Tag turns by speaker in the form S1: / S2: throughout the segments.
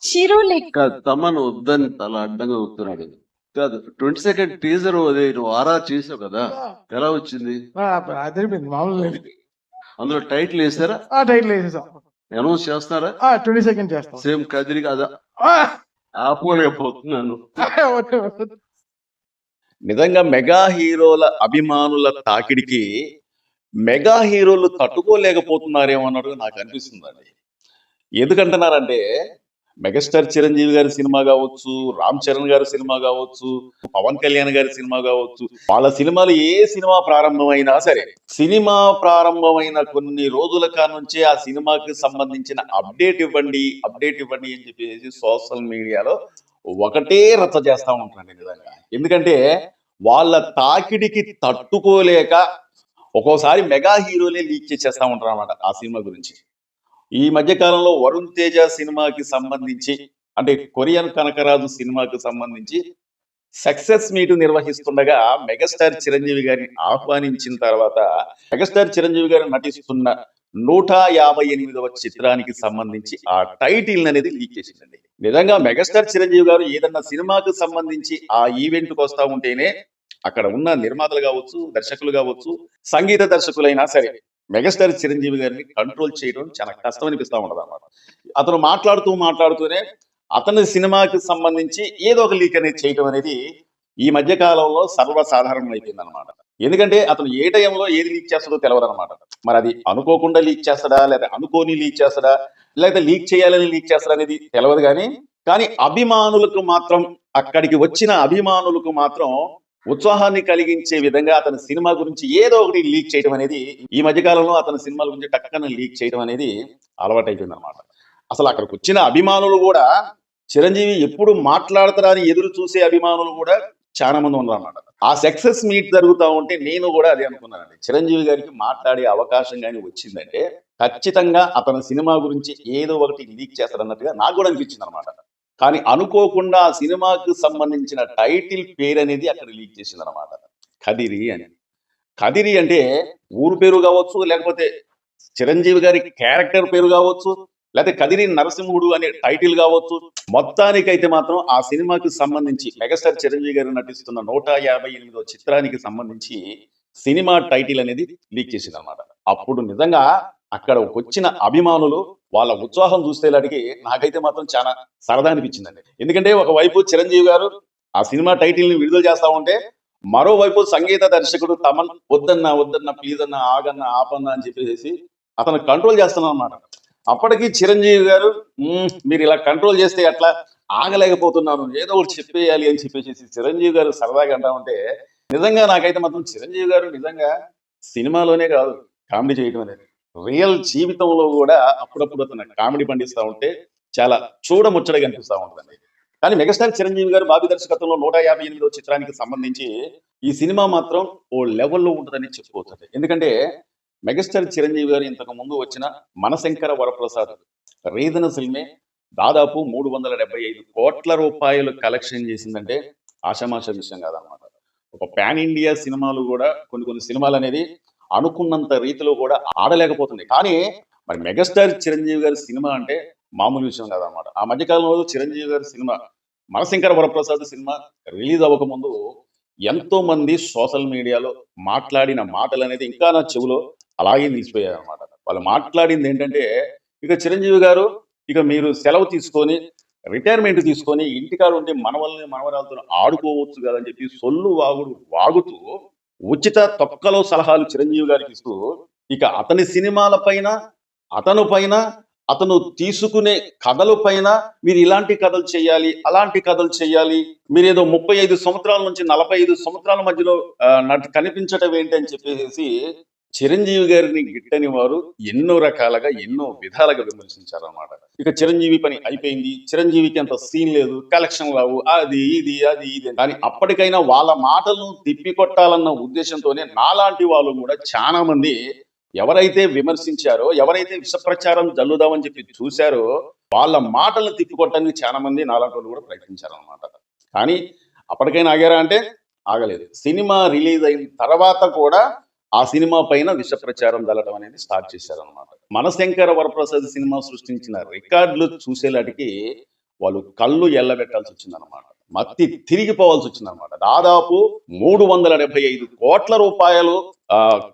S1: చిరులిక్
S2: కాదు తమన్ వద్దని అలా అడ్డంగా ఊపుతున్నాడు. కాదు 20 సెకండ్ టీజర్ అది నువ్వు ఆరా చేసావు కదా, ఎలా వచ్చింది?
S3: అదిరిపోయింది మామూలు.
S2: అందులో టైటిల్ వేసారా?
S3: టైటిల్ వేసేసాం.
S2: అనౌన్స్ చేస్తారా?
S3: 20 సెకండ్ చేస్తాం.
S2: సేమ్ కదిరి కదా ఆపోలేకపోతున్నాను.
S4: నిజంగా మెగా హీరోల అభిమానుల తాకిడికి మెగా హీరోలు తట్టుకోలేకపోతున్నారేమో అన్నట్టు నాకు అనిపిస్తుందండి. ఎందుకంటున్నారంటే మెగాస్టార్ చిరంజీవి గారి సినిమా కావచ్చు, రామ్ చరణ్ గారి సినిమా కావచ్చు, పవన్ కళ్యాణ్ గారి సినిమా కావచ్చు, వాళ్ళ సినిమాలు ఏ సినిమా ప్రారంభమైనా సరే, సినిమా ప్రారంభమైన కొన్ని రోజుల కానుంచే ఆ సినిమాకి సంబంధించిన అప్డేట్ ఇవ్వండి అని చెప్పేసి సోషల్ మీడియాలో ఒకటే రచ్చ చేస్తా ఉంటారండి నిజంగా. ఎందుకంటే వాళ్ళ తాకిడికి తట్టుకోలేక ఒక్కోసారి మెగా హీరోలే లీక్ చేసేస్తా ఉంటారు అన్నమాట ఆ సినిమా గురించి. ఈ మధ్య కాలంలో వరుణ్ తేజ సినిమాకి సంబంధించి, అంటే కొరియన్ కనకరాజు సినిమాకి సంబంధించి సక్సెస్ మీట్ నిర్వహిస్తుండగా మెగాస్టార్ చిరంజీవి గారిని ఆహ్వానించిన తర్వాత మెగాస్టార్ చిరంజీవి గారు నటిస్తున్న 158వ చిత్రానికి సంబంధించి ఆ టైటిల్ అనేది లీక్ చేసిందండి. నిజంగా మెగాస్టార్ చిరంజీవి గారు ఏదన్నా సినిమాకు సంబంధించి ఆ ఈవెంట్కి వస్తా ఉంటేనే అక్కడ ఉన్న నిర్మాతలు కావచ్చు, దర్శకులు కావచ్చు, సంగీత దర్శకులైనా సరే మెగాస్టార్ చిరంజీవి గారిని కంట్రోల్ చేయడం చాలా కష్టం అనిపిస్తా ఉండదు అన్నమాట. అతను మాట్లాడుతూనే అతని సినిమాకి సంబంధించి ఏదో ఒక లీక్ అనేది చేయడం అనేది ఈ మధ్య కాలంలో సర్వసాధారణం అయిపోయింది అనమాట. ఎందుకంటే అతను ఏ టైంలో ఏది లీక్ చేస్తాడో తెలియదు అనమాట. మరి అది అనుకోకుండా లీక్ చేస్తాడా, లేదా అనుకోని లీక్ చేస్తాడా, లేకపోతే లీక్ చేయాలని లీక్ చేస్తాడా అనేది తెలియదు. కానీ అభిమానులకు మాత్రం, అక్కడికి వచ్చిన అభిమానులకు మాత్రం ఉత్సాహాన్ని కలిగించే విధంగా అతని సినిమా గురించి ఏదో ఒకటి లీక్ చేయడం అనేది ఈ మధ్యకాలంలో అతని సినిమాల గురించి టక్కన లీక్ చేయడం అనేది అలవాటైపోయింది అనమాట. అసలు అక్కడికి వచ్చిన అభిమానులు కూడా చిరంజీవి ఎప్పుడు మాట్లాడతారా అని ఎదురు చూసే అభిమానులు కూడా చాలా మంది ఉన్నారన్నమాట. ఆ సక్సెస్ మీట్ జరుగుతూ ఉంటే నేను కూడా అదే అనుకున్నానండి, చిరంజీవి గారికి మాట్లాడే అవకాశం కానీ వచ్చిందంటే ఖచ్చితంగా అతని సినిమా గురించి ఏదో ఒకటి లీక్ చేస్తారన్నట్టుగా నాకు కూడా అనిపించింది అనమాట. కానీ అనుకోకుండా ఆ సినిమాకు సంబంధించిన టైటిల్ పేరు అనేది అక్కడ లీక్ చేసింది అనమాట, కదిరి అని. కదిరి అంటే ఊరు పేరు కావచ్చు, లేకపోతే చిరంజీవి గారి క్యారెక్టర్ పేరు కావచ్చు, లేకపోతే కదిరి నరసింహుడు అనే టైటిల్ కావచ్చు. మొత్తానికైతే మాత్రం ఆ సినిమాకి సంబంధించి మెగాస్టార్ చిరంజీవి గారు నటిస్తున్న 158వ చిత్రానికి సంబంధించి సినిమా టైటిల్ అనేది లీక్ చేసింది అనమాట. అప్పుడు నిజంగా అక్కడ వచ్చిన అభిమానులు వాళ్ళ ఉత్సాహం చూసేలాడికి నాకైతే మాత్రం చాలా సరదా అనిపించిందండి. ఎందుకంటే ఒకవైపు చిరంజీవి గారు ఆ సినిమా టైటిల్ ని విడుదల చేస్తా ఉంటే, మరోవైపు సంగీత దర్శకుడు తమన్ వద్దన్నా ప్లీజ్ అన్న, ఆగన్నా, ఆపన్నా అని చెప్పేసి అతను కంట్రోల్ చేస్తున్నాను అన్నమాట. అప్పటికి చిరంజీవి గారు మీరు ఇలా కంట్రోల్ చేస్తే అట్లా, ఆగలేకపోతున్నాను, ఏదో ఒకటి చెప్పేయాలి అని చెప్పేసి చిరంజీవి గారు సరదాగా అంటా ఉంటే, నిజంగా నాకైతే మాత్రం చిరంజీవి గారు నిజంగా సినిమాలోనే కాదు కామెడీ చేయడం అనేది, రియల్ జీవితంలో కూడా అప్పుడప్పుడు అతను కామెడీ పండిస్తూ ఉంటే చాలా చూడముచ్చటగా అనిపిస్తూ ఉంటుందండి. కానీ మెగాస్టార్ చిరంజీవి గారు బాబీ దర్శకత్వంలో 158వ చిత్రానికి సంబంధించి ఈ సినిమా మాత్రం ఓ లెవెల్లో ఉంటుందని చెప్పుకోవచ్చు. ఎందుకంటే మెగాస్టార్ చిరంజీవి గారు ఇంతకు ముందు వచ్చిన మనశంకర వరప్రసాద్ రీజన సినిమే దాదాపు 375 కోట్ల రూపాయలు కలెక్షన్ చేసిందంటే ఆషామాష విషయం కాదనమాట. ఒక పాన్ ఇండియా సినిమాలు కూడా కొన్ని సినిమాలు అనేది అనుకున్నంత రీతిలో కూడా ఆడలేకపోతుంది. కానీ మరి మెగాస్టార్ చిరంజీవి గారి సినిమా అంటే మామూలు విషయం కాదనమాట. ఆ మధ్యకాలంలో చిరంజీవి గారి సినిమా మనశంకర వరప్రసాద్ సినిమా రిలీజ్ అవ్వకముందు ఎంతో మంది సోషల్ మీడియాలో మాట్లాడిన మాటలు అనేది ఇంకా నా చెవులో అలాగే నిలిచిపోయాయి అనమాట. వాళ్ళు మాట్లాడింది ఏంటంటే, ఇక చిరంజీవి గారు ఇక మీరు సెలవు తీసుకొని రిటైర్మెంట్ తీసుకొని ఇంటికాడ ఉంటే మనవరాలతో ఆడుకోవచ్చు కదని చెప్పి సొల్లు వాగుతూ ఉచిత తొక్కలో సలహాలు చిరంజీవి గారికి ఇస్తూ, ఇక అతని సినిమాల పైన, అతను తీసుకునే కథల పైన మీరు ఇలాంటి కథలు చేయాలి, అలాంటి కథలు చేయాలి, మీరేదో 35 సంవత్సరాల నుంచి 45 సంవత్సరాల మధ్యలో కనిపించటం ఏంటి అని చెప్పేసి చిరంజీవి గారిని గిట్టని వారు ఎన్నో రకాలుగా, ఎన్నో విధాలుగా విమర్శించారన్నమాట. ఇక చిరంజీవి పని అయిపోయింది, చిరంజీవికి అంత సీన్ లేదు, కలెక్షన్ రావు, అది ఇది కానీ అప్పటికైనా వాళ్ళ మాటలను తిప్పికొట్టాలన్న ఉద్దేశంతోనే నాలాంటి వాళ్ళు కూడా చాలా మంది ఎవరైతే విమర్శించారో, ఎవరైతే విషప్రచారం జల్లుదామని చెప్పి చూశారో వాళ్ళ మాటలను తిప్పికొట్టడానికి చాలా మంది నాలాంటి వాళ్ళు కూడా ప్రయత్నించారనమాట. కానీ అప్పటికైనా ఆగారా అంటే ఆగలేదు. సినిమా రిలీజ్ అయిన తర్వాత కూడా ఆ సినిమా పైన విష ప్రచారం జల్లడం అనేది స్టార్ట్ చేశారనమాట. మనశంకర వరప్రసాద్ సినిమా సృష్టించిన రికార్డులు చూసేలాటికి వాళ్ళు కళ్ళు ఎల్లబెట్టాల్సి వచ్చిందనమాట. మత్తి తిరిగిపోవాల్సి వచ్చిందనమాట. దాదాపు 375 కోట్ల రూపాయలు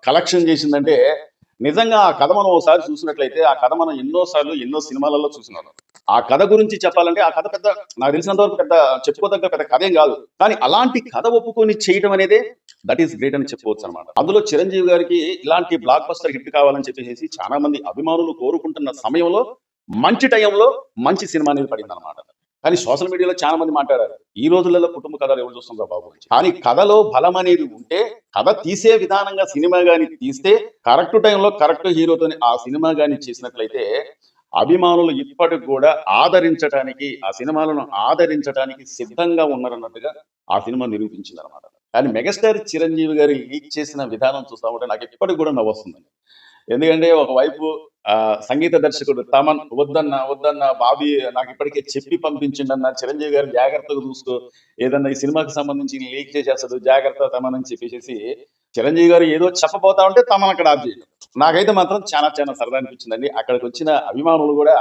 S4: కలెక్షన్ చేసిందంటే నిజంగా ఆ కథ మనం ఒకసారి చూసినట్లయితే ఆ కథ మనం ఎన్నోసార్లు ఎన్నో సినిమాలలో చూసినాం. ఆ కథ గురించి చెప్పాలంటే ఆ కథ పెద్ద, నాకు తెలిసినంత వరకు పెద్ద చెప్పుకోదగ్గ పెద్ద కథ ఏం కాదు. కానీ అలాంటి కథ ఒప్పుకొని చేయడం అనేది దట్ ఈస్ గ్రేట్ అని చెప్పుకోవచ్చు అనమాట. అందులో చిరంజీవి గారికి ఇలాంటి బ్లాక్ బస్టర్ హిట్ కావాలని చెప్పేసి చాలా మంది అభిమానులు కోరుకుంటున్న సమయంలో మంచి టైంలో మంచి సినిమా అనేది పడింది అనమాట. కానీ సోషల్ మీడియాలో చాలా మంది మాట్లాడారు, ఈ రోజులలో కుటుంబ కథలు ఎవరు చూస్తుందో బాబు. కానీ కథలో బలం అనేది ఉంటే, కథ తీసే విధానంగా సినిమా గాని తీస్తే, కరెక్ట్ టైంలో కరెక్ట్ హీరోతో ఆ సినిమా గాని చేసినట్లయితే అభిమానులు ఇప్పటికి కూడా ఆదరించడానికి, ఆ సినిమాలను ఆదరించడానికి సిద్ధంగా ఉన్నారన్నట్టుగా ఆ సినిమా నిరూపించింది అనమాట. కానీ మెగాస్టార్ చిరంజీవి గారు లీక్ చేసిన విధానం చూస్తా ఉంటే నాకు ఇప్పటికి కూడా నవ్వొస్తుందండి. ఎందుకంటే ఒకవైపు సంగీత దర్శకుడు తమన్ వద్దన్న బాబీ నాకు ఇప్పటికే చెప్పి పంపించిండన్న, చిరంజీవి గారు జాగ్రత్తగా చూసుకో, ఏదన్నా ఈ సినిమాకి సంబంధించి లీక్ చేసేస్తాడు జాగ్రత్త తమన్ అని చెప్పేసి చిరంజీవి గారు ఏదో చెప్పబోతా ఉంటే తమన్ అక్కడ ఆఫ్ చేయడం. నాకైతే మాత్రం చాలా చాలా సరదా అనిపించిందండి. అక్కడికి వచ్చిన అభిమానులు కూడా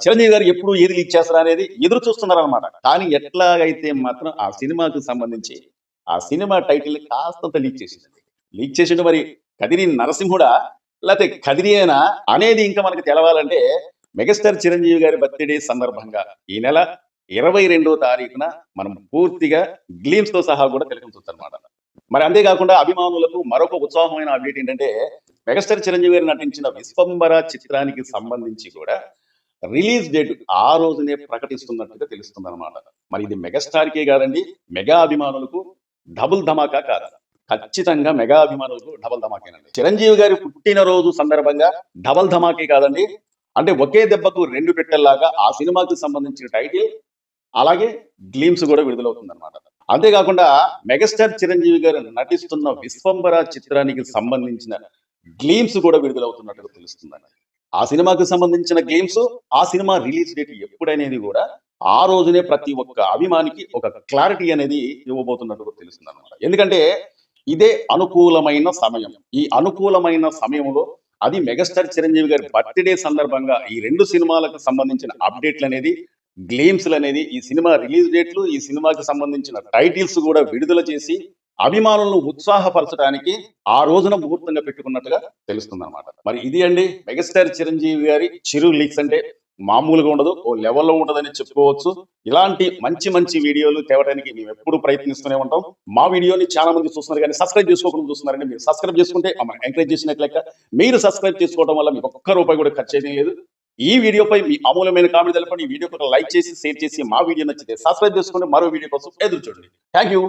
S4: చిరంజీవి గారు ఎప్పుడు ఏది లీక్ చేస్తారా అనేది ఎదురు చూస్తున్నారు అనమాట. కానీ ఎట్లాగైతే మాత్రం ఆ సినిమాకు సంబంధించి ఆ సినిమా టైటిల్ కాస్తంత లీక్ చేసిందండి. లీక్ చేసిండు మరి కదిరి నరసింహుడా లేకపోతే కదిరియేనా అనేది ఇంకా మనకు తెలవాలంటే మెగాస్టార్ చిరంజీవి గారి బర్త్డే సందర్భంగా ఈ నెల 22వ తారీఖున మనం పూర్తిగా గ్లీమ్స్ తో సహా కూడా తెలుసుకుంటుంది అనమాట. మరి అంతేకాకుండా అభిమానులకు మరొక ఉత్సాహమైన అప్డేట్ ఏంటంటే మెగాస్టార్ చిరంజీవి గారు నటించిన విశ్వంబర చిత్రానికి సంబంధించి కూడా రిలీజ్ డేట్ ఆ రోజునే ప్రకటిస్తున్నట్టుగా తెలుస్తుంది అనమాట. మరి ఇది మెగాస్టార్ కే కాదండి, మెగా అభిమానులకు డబుల్ ధమాకా కాదా? ఖచ్చితంగా మెగా అభిమానులకు డబల్ ధమాకేనండి. చిరంజీవి గారి పుట్టినరోజు సందర్భంగా డబల్ ధమాకే కాదండి, అంటే ఒకే దెబ్బకు 2 పెట్టెల్లాగా ఆ సినిమాకి సంబంధించిన టైటిల్ అలాగే గ్లీమ్స్ కూడా విడుదలవుతుంది అనమాట. అంతేకాకుండా మెగాస్టార్ చిరంజీవి గారు నటిస్తున్న విశ్వంబర చిత్రానికి సంబంధించిన గ్లీమ్స్ కూడా విడుదలవుతున్నట్టుగా తెలుస్తుందండి. ఆ సినిమాకి సంబంధించిన గ్లీమ్స్, ఆ సినిమా రిలీజ్ డేట్ ఎప్పుడనేది కూడా ఆ రోజునే ప్రతి ఒక్క అభిమానికి ఒక క్లారిటీ అనేది ఇవ్వబోతున్నట్టుగా తెలుస్తుంది అనమాట. ఎందుకంటే ఇదే అనుకూలమైన సమయం. ఈ అనుకూలమైన సమయంలో అది మెగాస్టార్ చిరంజీవి గారి బర్త్డే సందర్భంగా ఈ 2 సినిమాలకు సంబంధించిన అప్డేట్లు అనేది, గ్లీమ్స్లు అనేది, ఈ సినిమా రిలీజ్ డేట్లు, ఈ సినిమాకి సంబంధించిన టైటిల్స్ కూడా విడుదల చేసి అభిమానులను ఉత్సాహపరచడానికి ఆ రోజున ముహూర్తంగా పెట్టుకున్నట్టుగా తెలుస్తుంది అనమాట. మరి ఇది అండి మెగాస్టార్ చిరంజీవి గారి చిరు లీక్స్. అంటే మామూలుగా ఉండదు, ఓ లెవెల్లో ఉంటదని చెప్పుకోవచ్చు. ఇలాంటి మంచి మంచి వీడియోలు తేవడానికి మేము ఎప్పుడు ప్రయత్నిస్తూనే ఉంటాం. మా వీడియోని చాలా మంది చూస్తున్నారు కానీ సబ్స్క్రైబ్ చేసుకోకుండా చూస్తున్నారండి. మీరు సబ్స్క్రైబ్ చేసుకుంటే ఎంకరేజ్ చేసినట్లయితే, మీరు సబ్స్క్రైబ్ చేసుకోవడం వల్ల మీకు ఒక్క రూపాయి కూడా ఖర్చు అయితే లేదు. ఈ వీడియోపై మీ అమూల్యమైన కామెంట్ తెలపండి. ఈ వీడియోకి ఒక లైక్ చేసి షేర్ చేసి, మా వీడియో నచ్చితే సబ్స్క్రైబ్ చేసుకుని మరో వీడియో కోసం ఎదురు చూడండి. Thank you.